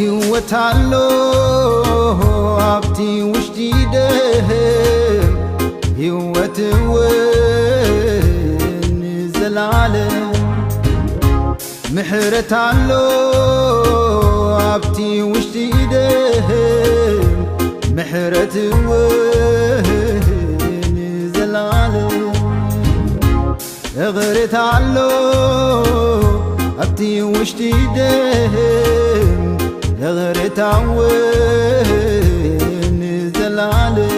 هيوتالو عبتي وشتي دهم هيوتوين زلعلم محرتالو عبتي وشتي دهم محرتوين زلعلم غرتالو عبتي وشتي دهم غرتاوين زلعلم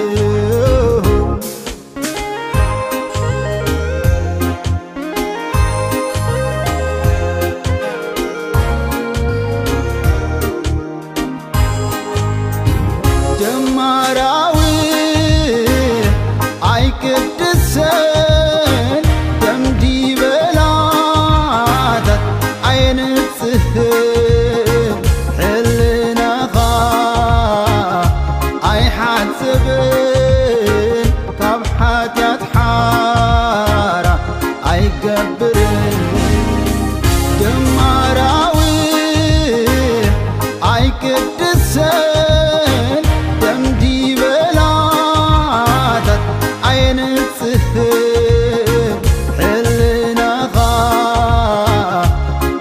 دماراوي عيكدسن دمدي بلاتت عين تسهل حلنا خا عي حاسبن كبحات يتحارى عيقبرن دماراوي عيكدسن دمدي بلاتت عين تسهل حلنا خا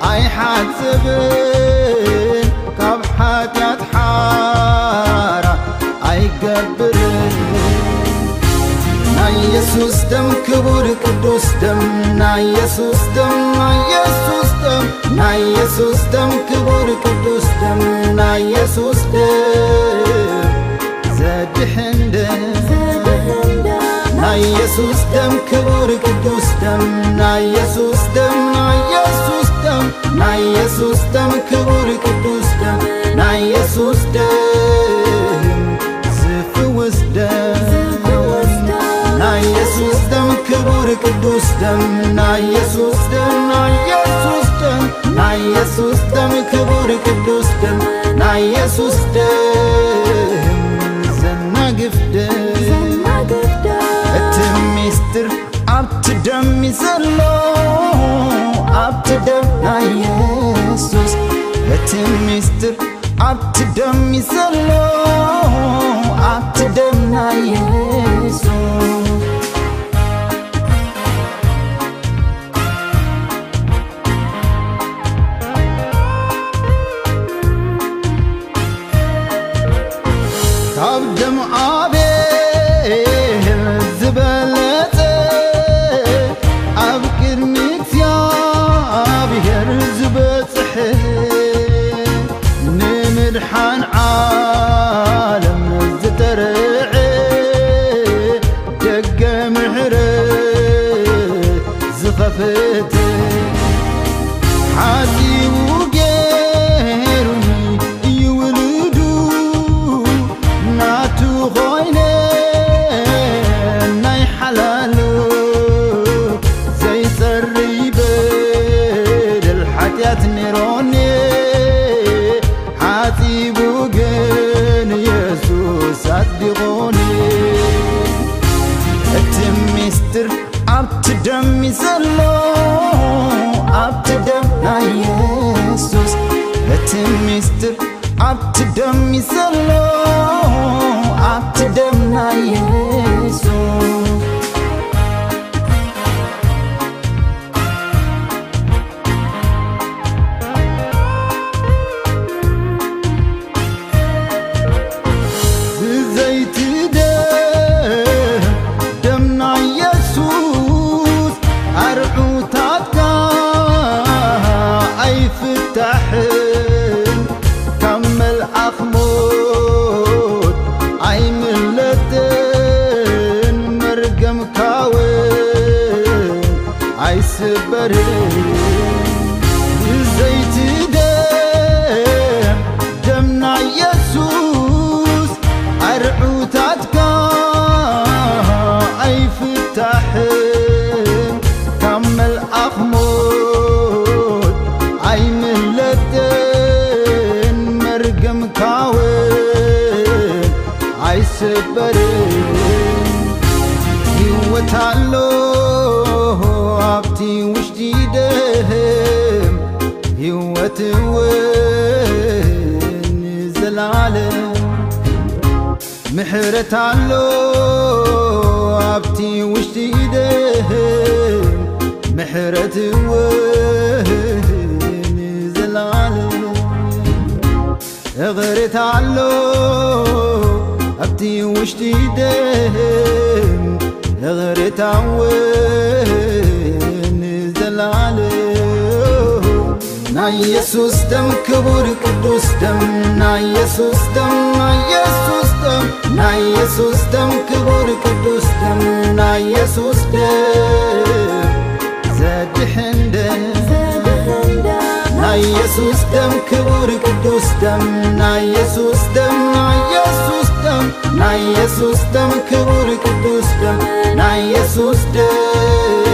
عي حاسبن كبحات يتحارى عيقبرن نا يسوس دم كبور قدوس دم نا يسوس دم نا يسوس دم نا يسوس دم كبور قدوس دم نا يسوس دم زدحن دم نا يسوس دم كبور قدوس دم نا يسوس دم نا يسوس دم نا يسوس دم كبور قدوس دم نا يسوس دم زفوس دم نا يسوس دم كبور قدوس دم نا يسوس دم نا يسوس دم نا يسوس دم كبور قدوس دم نا يسوس دم زناقف دم التميستر عبت دم يزلو عبت دم نا يسوس التميستر عبت دم يزلو عبت دم نا يسوس كابدم عابيه الزبالة أبكر مكتيابيه الزبالة نمرحان عالم الزترعي دق محرد زخفته حاسي وقيرني يولدو ناتو غينين ناي حلالو زي سريبد الحياة نيروني حاسي بوقين يسوس صدقوني التميستر عبت دم يزلو عبت دم نا يسوس التميستر عبت دم يزلو عبت دم نا يسوس بزيت دمنا يسوس أرعوتاتك أي فتحن كمل أخمود أي ملتن مرقم كاوين أي سبرين بزيت دمنا يسوس أرعوتاتك أي فتحن كمل أخمود أي ملتن مرقم كاوين أي سبرين هيوتالو عبتي وشتي دهم هيوتوين ንዘለዓለም ምሕረት ኣሎ ኣብቲ ውሽጢ ኢደም ምሕረት ንዘለዓለም እቕረት ኣሎ ኣብቲ ውሽጢ ኢደም እቕረት ናይ ኢየሱስ ደም ክቡር ቅዱስ ደም ናይ ኢየሱስ ደም ናይ ኢየሱስ ደም ናይ ኢየሱስ ደም ክቡር ቅዱስ ደም ናይ ኢየሱስ ደም ዘድሕን ደም ናይ ኢየሱስ ደም ክቡር ቅዱስ ደም ናይ ኢየሱስ ደም ናይ ኢየሱስ ደም ናይ ኢየሱስ ደም ክቡር ቅዱስ ደም ናይ ኢየሱስ ደም